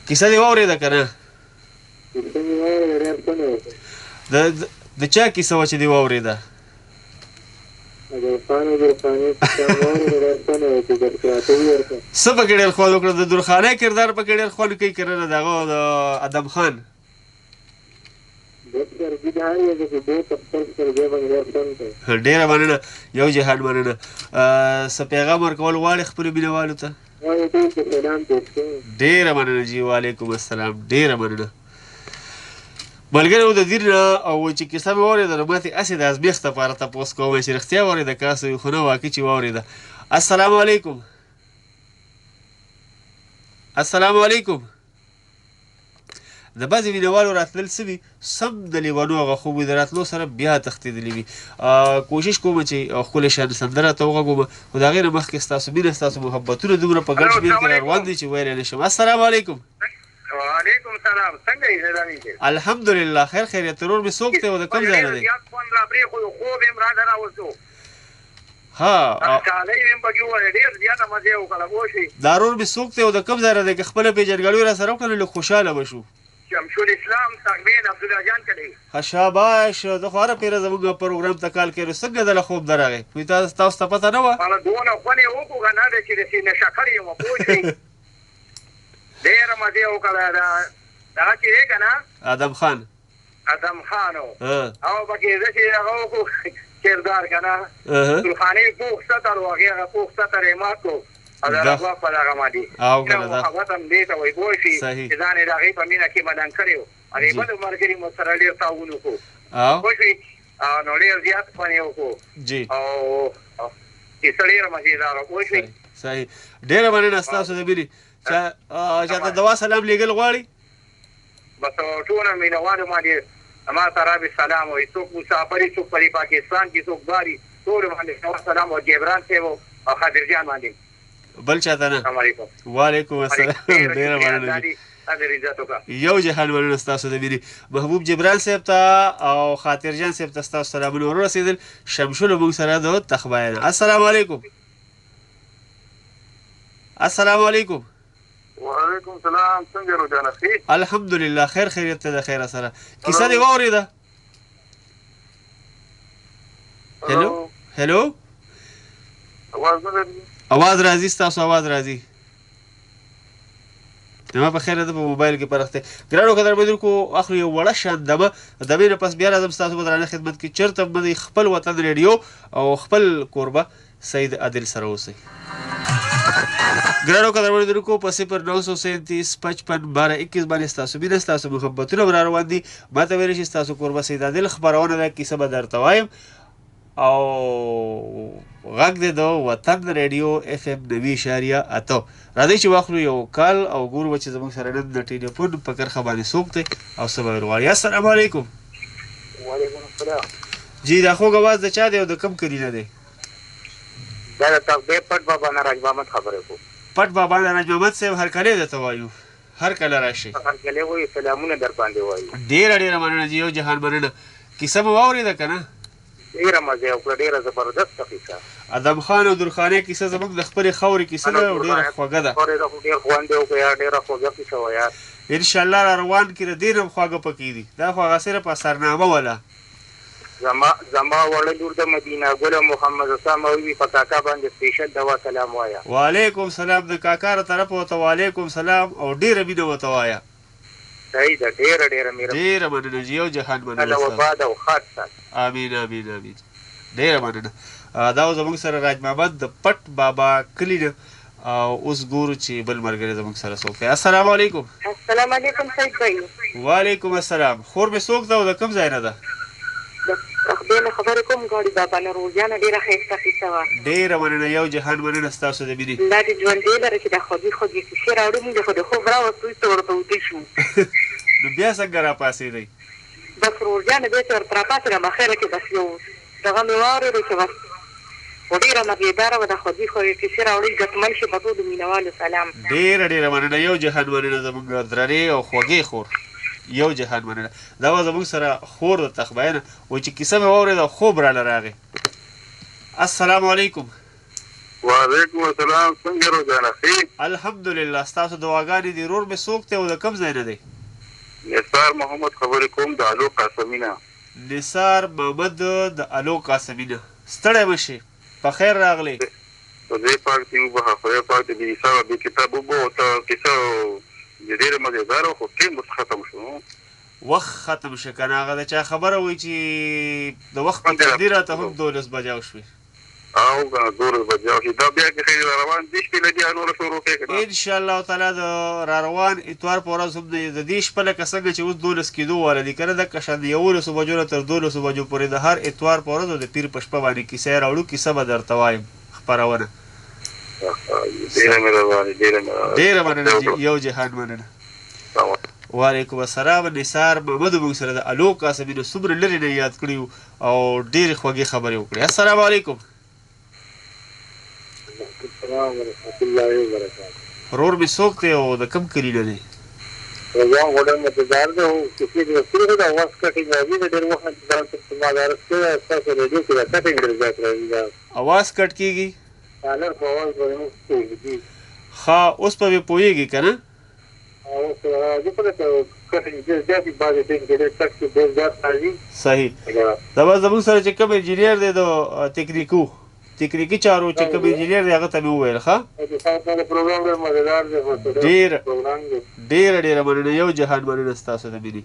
کیسه دې واورېده که نه کیسه مې واورېده ډېر ښه نه وکړه د چا کیسه وه چې دې واورېده درخانۍ کیسه مې واورېده ډېر ښه نه وکړه درته راته وویل څه پکې ډېر خوند وکړه د درخانۍ کردار پکې ډېر خوند کوي که نه د هغه د ادم خان ډېره مننه یو جهان مننه څه پیغام ورکول غواړې خپلو مینهوالو ته ډېره مننه جی وعلیکم السلام ډېره مننه ملګری و د دیر نه او چې کیسه مې واورېده نو ماتې هسې د ازمېښت دپاره تپوس کوم چې رښتیا واورېده که هسې خو نه واقع چې واورېده السلام علیکم السلام علیکم د بعضې مینهوالو راتلل څه وي سم د لیونو هغه خوب وي د راتلو سره بیا تښتېدلي وي کوشش کوم چې ښکلی شان سندره ته وغږوم خو د هغې نه مخکې ستاسو مینه ستاسو محبتونه دومره په ګډ شمېر کې راروان دي چې ویلی نه شم السلام علیکم وعلیکم السلام څنګه یې زدانې کې الحمدلله خیر خیریت ترور مې څوک دی او د کوم ځای نه دی خوند را پرېښودو خوب یې م راته راوستو ها ډالۍ مې پکې وویل ډېر زیاته مزې یې وکړه پوه شوې دا رور مې څوک دی او د کوم ځای نه دی که خپله پېژندګلوي را سره وکړه نو لږ خوشحاله به شو شمشول اسلام تقبین عبدالله جان کلی ښه شاباش زه خو هره پیره زموږ پروګرام ته کال کوي نو څنګه دله خوب درغی وایي تاسو ته پته نه وه هغه دونه خوند یې وکړو که نه دی چې د سینه شکر یم پوه شوې ډېره مزې یې وکړه دغه چې دی که نه ادم خان ادم خان او پکې زه چې هغه وکړو کردار که نه درخانۍ پوخ ستر و هغې هغه پوخ ستر یې مات کړو او د رغبت په دغه باندې محبت هم دې ته وایي پوه شي چې ځان یې د هغې په مینه کې بدن کړی و هغې بلو ملګري مو سره ډېر تعاون وکړو پوه شوې نو ډېر زیات خوند یې وکړو او کیسه ډېره مزېداره پوه شوې صحیح ډېره مننه ستاسو د مینې چاته دوا سلام لیږل غواړي بس ټوله مینهوالو باندې ما ته رابې سلام وایي څوک مسافري څوک په پاکستان کې څوک باري ټولو باندې سلام او جبران صاحب او خادر جان باندې بل چاته نه وعلیکم السلام ډېره مننه یو جهان مننه ستاسو د مینې محبوب جبران صاحب ته او خاطر جان صاحب ته ستاسو سلامونه ورسېدل شمشلو موږ سره د تخباینه السلام علیکم السلام علیکم وعلیکم السلام څنګه روزانه ښې الحمدلله خیر خیریت ته د خیره سره کیسه دې واورېده هلو هلو اواز راځي ستاسو اواز راځي ما په خیر ده په موبایل کې پرخته ګرانو قدر بدرکو اخلو یو وړه شان دمه دمې نه پس بیا راځم ستاسو بدرانه خدمت کې چرته مې خپل وطن ریډیو او خپل کوربه سید عادل سره اوسئ ګرانو قدر بدرکو په 0937 55 12 21 باندې ستاسو مینه ستاسو محبتونه را روان دي ما ته ویل شي ستاسو کوربه سید عادل خبرونه ده کیسه به درته وایم او غږ دی د وطن ریډیو اف ام 90.8 راځئ چې واخلو یو کال او ګورو به چې زموږ سره نن د ټلیفون په کرښه باندې څوک دی او څه به ورغواړي السلام علیکم وعلیکم السلام جی دا خوږ اواز د چا دی او د کوم کلي نه دی دا د تقدیر پټ بابا نراج محمد خبرې کوم پټ بابا نراج محمد صاحب هرکلی درته وایو هرکله راشئ هرکلی وایي سلامونه در باندې وایو ډېره ډېره مننه جی یو جهان مننه کیسه مو واورېده که نه ډېره مزه یې وکړه ډېره زبردسته کیسه ادم خان او درخانۍ کیسه زموږ د خپلې خاورې کیسه ده او ډېره خوږه ده ډېر خوند یې وکړه یار ډېره خوږه کیسه وه یار انشاءالله را روان کړي د دې نه هم خواږه پکې دي دا خو هغه صرف اثرنامه وله زما وړه لور د مدینه ګله محمد اسامه وی په کاکا باندې سپیشل دوا سلام وایا. وعلیکم سلام د کاکا طرف ته وعلیکم سلام او ډیره مینه وته وایا. صحیح ده ډیره مهرباني. ډیره مننه یو جهان مننه. الله وباد او خاص امين امين امين. ډیره مننه. دا زموږ سره راج محمد د پټ بابا کلی نه او اوس ګورو چې بل مرګره زموږ سره څوک دی. السلام علیکم. السلام علیکم سید بھائی. وعلیکم السلام. خور مې څوک ده او د کوم ځای نه ده؟ خدای خبر کوم غاړي بابا نه روزانه ډیره ښایسته کیسه وه. ډیره مننه یو جهان مننه ستاسو د مینې. دا دې ژوندی لره چې د خوږې کیسې راوړو موږ خو د خوب راوستو څه ورته ویده شو. نو بیا څنګه راپاڅېدئ؟ بس روزانه بېرته ورته راپاڅېدم اخره کې بس یو دغه مې واورېدو چې بس خو ډېره مزېداره وه د خوږې کیسې راوړل ګټمن شي په ټولو مینهوالو سلام. ډیره مننه یو جهان مننه زموږ درنې او خوږې خور یو جهان مننه. دا به زموږ سره خور د تخباینه وایي چې کیسه مې واورېده خوب راله راغی. السلام علیکم. وعلیکم السلام. څنګه روزانه ښې؟ الحمدلله. ستاسو دعاګانې دي. رور مې څوک دی او د کوم ځای نه دی؟ نثار محمد خبرې کوم د الو قاسمینه. نثار محمد د الو قاسمینه. ستړی مه شي. په خیر راغلی. خدای پاک دې وبخښه. خدای پاک دې بې حسابه بې کتاب وبخښه. کیسه ډېره مزېداره خو ټیم اوس ختم شو. وخت ختم شو که نه هغه د چا خبره وایي چې د وخت په تقدیر راته هم 12 بجاو شوې. او که 12 بجاو شي دا بیا که خیر روان دې شپې له دې نوره شروع کړې که نه انشاءالله تعالی د راروان اتوار په ورځ هم د دې شپه لکه څنګه چې اوس 12 کېدو واله دي که نه دکه شان د 11 بجو نه تر 12 بجو پورې د هر اتوار په ورځ او د پیر په شپه باندې کیسه یې راوړو. کیسه به درته وایم خپرونه. ډېره مننه یو جهان مننه. وعلیکم السلام. نثار محمد موږ سره د الو قاسمینه څومره لرې نه یاد کړي او ډېرې خوږې خبرې وکړې. السلام علیکم. السلام ورحمۃ اللہ وبرکاتہ. رور مې څوک دی او د کوم کلي نه دی؟ روان غوډه متدار ده او کسی د سره د اواز کټینګ راځي د ډېر وخت نه د مادار سره تاسو ریډیو کې د کټینګ درځات راځي. اواز کټ کېږي؟ حالا په اواز باندې کوي. ښه اوس په پوهېږي که نه؟ او زه په دې کټینګ زیاتې بعضې ټیم کې ډېر سخت ډېر زیات راځي. صحیح. دا به زموږ سره چې کوم انجینر دی د تکنیکي چارو چې کوم انجینر دی هغه ته مې وویل. ښه ډېره مننه یو جهان مننه ستاسو د مینې.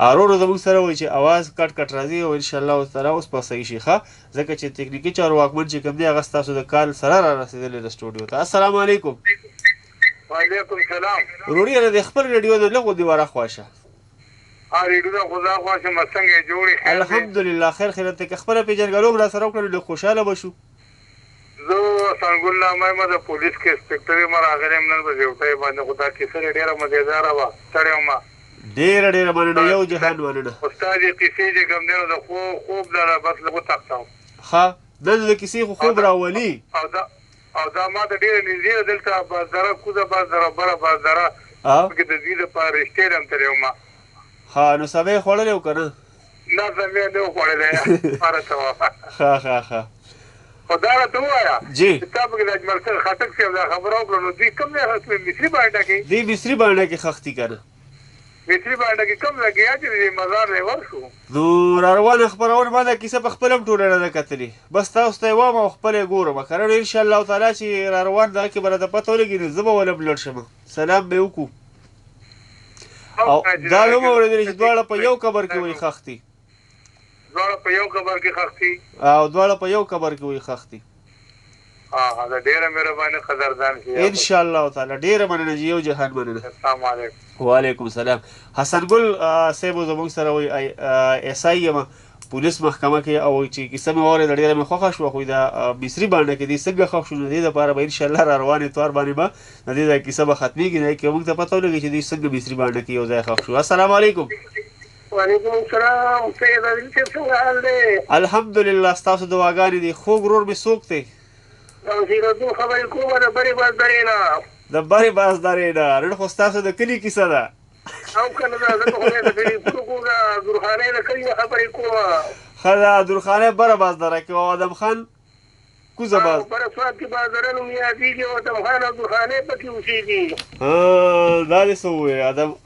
ارورو زموږ سره وایي چې اواز کټ کټ راځي او انشاءالله تعالی اوس به صحیح شي. ښه ځکه چې تکنیکي چارو واکمن چې کوم دی هغه ستاسو د کال سره را رسېدلی د سټوډیو ته. السلام علیکم. وعلیکم السلام. وروریه د خپل ریډیو نه لږ ودې ورخواشه. ریډیو نه خو زه خوښ یم. څنګه یې جوړې؟ الحمدلله خیر خیرت دی. که خپله پېژندګلوم را سره وکړل لږ خوشحاله به شو. زه سنګل نامه یم د پولیس کې انسپکټر یم. راغلی یم نن په ډیوټۍ باندې خو دا کیسه یې ډېره مزېداره وه. ستړی وم. ډېره مننه یو جهان مننه. استاد یې کیسې چې کوم دی نو د خوب نه بس لږ وتښتم. ښه نن د کیسې خو خوب راولي. او دا ما ته ډېره نږدې ده دلته بازدره کوزه بازدره بله بازدره پکې د دې دپاره رښتې یم تللی وم. ښه نو سبا یې خوړلی و که نه؟ نه سبا یې نه و خوړلی. پاره ته وه. ښه خو دا راته ووایه جی چې تا پکې د اجمل سر خټک صاحب دا خبره وکړه نو دوی کوم ځای خښتې مصري بانډه کې دوی مصري بانډه کې خښتي که نه؟ مصري بانډه کې کوم ځای کې یا چې مزار دی ورشو نو راروانه خپرونه ما دا کیسه په خپله هم ټوله نه ده کتلې. بس تاسو ته یې وایم او خپله یې ګورم. که نه انشاءالله تعالی چې راروان دغه کې به راته پته ولګي نو زه به ولم لړ شم. سلام به یې وکړو. او دا هم اورېدلې چې دواړه په یو قبر کې وایي خښتي. دواړه په یو قبر کې خښتي. او دواړه په یو قبر کې وایي خښتي. دا ډېره مهرباني قدردان شي. انشاءالله تعالی ډېره مننه چې یو جهان مننه. السلام علیکم. وعلیکم السلام. حسن ګل صاحب زموږ سره وایي ایس آی یم پولیس محکمه کې او چې کیسه مې واورېده ډېره مې خوښه شوه. خو دا مصري بانډه کې دې څنګه خوښ شو نو دې دپاره به انشاءالله را روان اتوار باندې به د دې دا کیسه به ختمېږي نه کې موږ ته پته ولګي چې دوی څنګه مصري بانډه کې یو ځای خوښ شو. السلام علیکم. وعلیکم السلام. سید عادل صاحب څنګه حال دی؟ الحمدلله ستاسو دعاګانې دي. خوږ ورور مې څوک دی؟ نصیرالدین خبرې کومه د برې بازدارې نه. د برې بازدارې نه. نن خو ستاسو د کلي کیسه ده. او که نه ده زه خو د کلي د درخانۍ د کلي نه خبرې کومه. ښه ده درخانۍ بره بازداره کې او ادم خان کوزه باز پر اسواد کې بازار نوم یادېږي او ادم خان او درخانۍ پکې اوسېږي. دا دې څه ووایې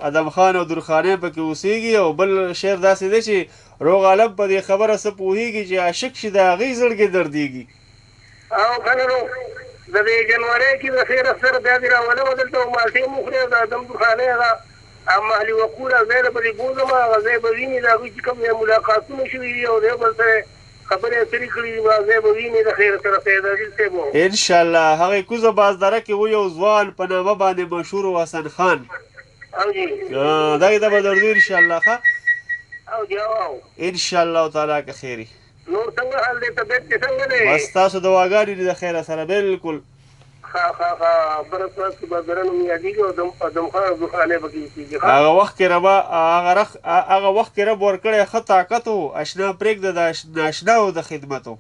ادم خان او درخانۍ پکې اوسېږي او بل شعر داسې دی چې روغ عالم په دې خبره څه پوهېږي چې عاشق شي د هغې زړګې دردېږي. او کنه نو د دې جنورۍ کې د خیر سره بیا دې راولم دلته مالټې مو خورې د ادم درخانۍ هغه محلي وقوله ځای له پسې بوځم هغه ځای به ویني د هغوی چې کوم ملاقاتونه شوي دي او د یو بل سره خبرې اترې کړي دي ځای به ویني د خیر سره سیدعزیز صاحب و انشاءالله هغې کوزه بازداره کې و یو ځوان په نامه باندې مشهور و حسن خان. او جي دغې ته به درځو انشاءالله ښه او جي او انشاءالله تعالی که خیري. نور څنګه حال دی طبیعت دې څنګه دی؟ بس تاسو دواګانې دي د خیره سره بالکل. بره اسواد کې بازار نوم یادېږي او ادم خان او درخانۍ پکې اوسېږي. هغه وخت کې رب ورکړی ښه طاقت و اشنا پرېږده د ناشناو د خدمتو.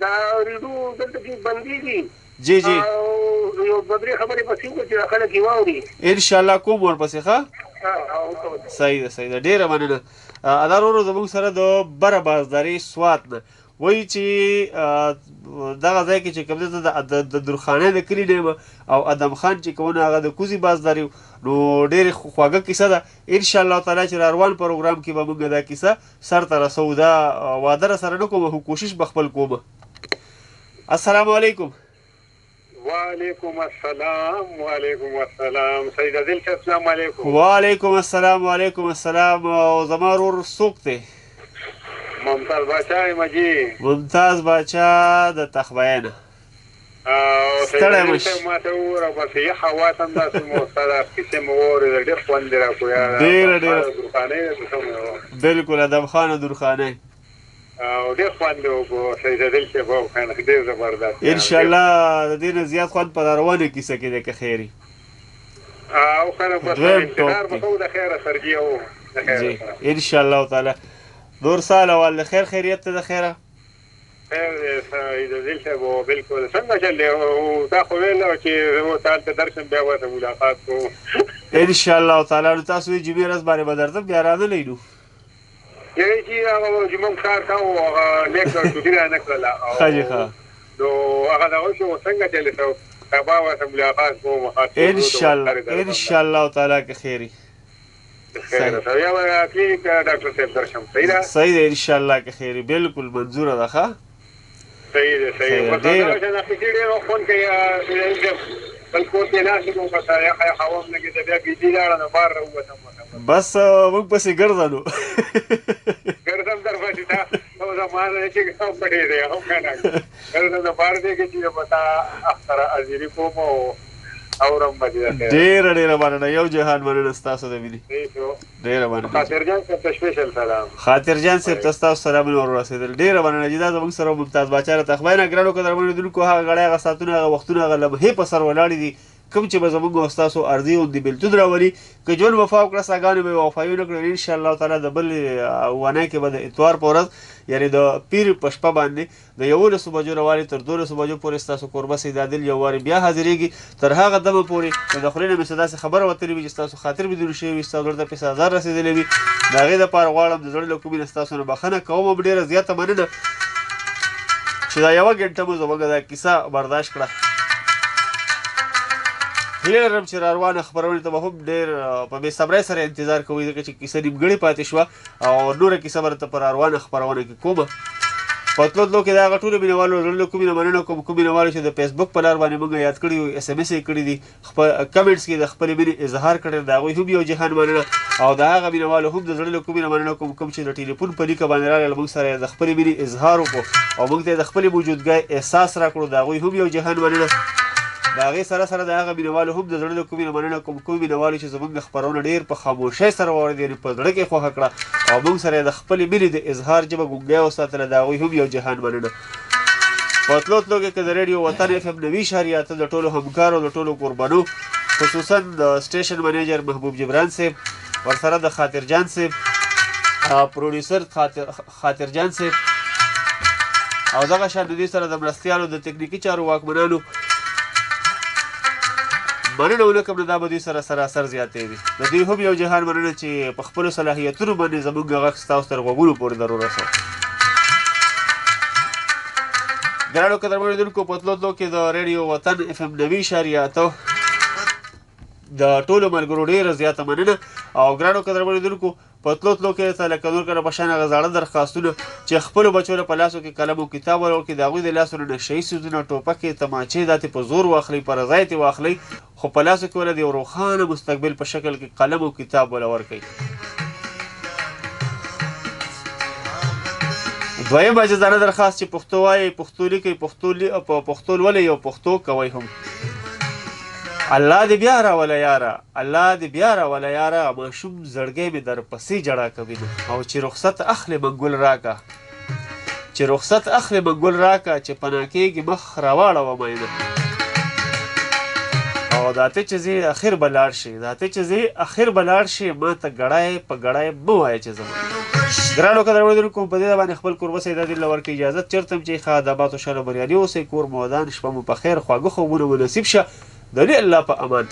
دا ریډو دلته کې بندېږي جی جی او یو دوه درې خبرې پسې وکړو چې خلک یې واوري انشاءالله کوم ورپسې ښه صحیح ده صحیح ده ډېره مننه. ادار ورو زموږ سره د بره بازداري سوات نه وایي چې دغه ځای کې چې کوم دی د درخانۍ د کلي نه یم او ادم خان چې کوونه هغه د کوزي بازداري نو ډېرې خوږه کیسه ده. انشاءالله تعالی چې راروان پروګرام کې به موږ دا کیسه سر ته رسوو. دا واده را سره نه کوم خو کوشش به خپل کوم. السلام علیکم. وعلیکم السلام. وعلیکم السلام سید عادل صاحب السلام علیکم. وعلیکم السلام وعلیکم السلام. او زما ورور څوک دی؟ ممتاز باچا یم جي. ممتاز باچا د تخبیه نه. ستړی مش ماته ووایه بس یخه هوا ته همداسې مو ستا دا کیسې مو واورېدل ډېر خوند یې راکړو. ډېره درخانۍ بالکل ادم خان او درخانۍ او ډېر خوند یې وکړو سید عادل صاحب وکړه ډېر زبردست. انشاءالله د دې نه زیات خوند په روانه کیسه کې دی که خیري. او خلک بس انتظار به کوو د خیره سرګي او د خیره انشاءالله تعالی. نور سال اول خیر خیریت ته د خیره خیر سید عادل صاحب بالکل څنګه چل دی تا خو ویل چې زه تاسو ته درشم بیا ورته ملاقات کوو انشاءالله تعالی. نو تاسو یې جمعې ورځ باندې به درځم بیا رانلی نو یعنې چې هغه جمعه کار کوو هغه نیک ډوډۍ رانه کړله ښه جي ښه نو هغه دغه شو څنګه چلې ته سبا ورته ملاقات کوو انشاءالله تعالی که خیري صحیح ده صحیح ده انشاءالله که خیري بالکل منظوره ده ښه صحیح ده صحیح ده ډېر خوند کوي بل کور کې ناست وم بس یخه یخه وم لګېده بیا بجلي لاړه نو بار راووتم بس موږ پسې ګرځه نو ګرځم درپسې تا او زما نه چې هم پټې دی هم که نه ګرځم د بار دی کې چې به تا اختره حاضري کوم او اورم به دې ډېره مننه. یو جهان مننه ستاسو د مینې ډېره مننه. خاطرجان صاحب ته سپیشل سلام. خاطرجان صاحب ته ستاسو سلامونه ور رسېدل ډېره مننه چې دا زموږ سره ممتاز باچا له تخبیه نه ګرانو قدرمنو لیدونکو هغه غړی هغه ساعتونه هغه وختونه هغه لمحې په سر ولاړې دي کوم چې به زموږ او ستاسو ارضي غوندې بېلتون راولي که ژوند وفا وکړه ساګانې به یې وفایي ونه کړل انشاءالله تعالی د بل اونۍ کې به د اتوار په ورځ یعنې د پیر په شپه باندې د 11 بجو نه والې تر 12 بجو پورې ستاسو کوربه سید عادل یو وارې بیا حاضرېږي. تر هغه دمه پورې د خولې نه مې څه داسې خبره وتلې وي چې ستاسو خاطر بدون شوی وي ستاسو زړه ته پیسه هزار رسېدلی وي د هغې دپاره غواړم د زړه له کومې نه ستاسو نه بښنه کوم هم ډېره زیاته مننه چې دا یوه ګنټه مو زموږ دا کیسه برداشت کړه. هیله لرم چې راروانه خپرونې ته به هم ډېر په بې صبرۍ سره انتظار کوئ ځکه چې کیسه نیمګړې پاتې شوه او نوره کیسه به درته په راروانه خپرونه کې کومه. په تلو تلو کې د هغه ټولو مینهوالو زړه له کومې نه مننه کوم مینهوالو چې د فیسبوک په لار باندې موږ یاد کړي یو SMS یې کړي دي کمنټس کې د خپلې مینې اظهار کړی د هغوی هم یو جهان مننه او د هغه مینهوالو هم د زړه له کومې نه مننه کوم چې د ټلیفون په لیکه باندې راغلل موږ سره د خپلې مینې اظهار وکړو او موږ ته د خپلې موجودګۍ احساس راکړو د هغوی هم یو جهان مننه. د هغې سره سره د هغه مینهوالو هم د زړه له کومې نه مننه کوم مینهوالو چې زموږ خپرونه ډېر په خاموشۍ سره واورېد یعنې په زړه کې خوښه کړه او موږ سره یې د خپلې مینې د اظهار ژبه ګونګۍ وساتله د هغوی هم یو جهان مننه. په تلو تلو کې که د ریډیو وطن FM 90.8 د ټولو همکارو د ټولو قربانو خصوصا د سټیشن منیجر محبوب جبران صاحب ورسره د خاطرجان صاحب پروډیوسر خاطرجان صاحب او دغه شان د دې سره د مرستیالو د تکنیکي چارو واکمنانو مننه ونه کوم نو دا به دوی سره سراسر زیاتې وي د دوی هم یو جهان مننه چې په خپلو صلاحیتونو باندې زموږ غږ ستاسو تر غوږونو پورې در ورسوو. ګرانو قدرمنو اوریدونکو په تلو تلو کې د ریډیو وطن FM 90.8 د ټولو ملګرو ډېره زیاته مننه. او ګرانو قدرمنو اوریدونکو په تلو تلو کې ته لکه نور کله په شان هغه زاړه درخواستونه چې خپلو بچو له په لاسو کې قلم او کتاب ورکړي د هغوی د لاسو نه نشه یي څیزونه ټوپکې تماچې داتې په زور واخلئ په رضایت یې واخلئ خو په لاسو کې ولې د یو روښانه مستقبل په شکل کې قلم او کتاب وله ورکړئ. دویم عاجزانه درخواست چې پښتو وایئ پښتو لیکئ پښتو لولئ او پښتو کوئ هم. الله دې بیا راوله یاره الله دې بیا راوله یاره ماشوم زړګی مې در پسې جړا کوي او چې رخصت اخلې منګل راکه چې رخصت اخلې منګل راکه چې پناه کېږي مخ راواړوه مینه او داته چې زه اخر به لاړ شي داته چې زه اخر به لاړ شي ما ته ګړی په ګړی مه وایه چې زما ګرانو قدرمنو اوریدونکو په دې باندې خپل کور وسئ دا دې له ورکړي اجازت چېرته هم چې ښه ادبات او شاله بریالي اوسئ کور مو ودان شپه مو په خیر خواږه خوبونه مو نصیب شه د الله په امان.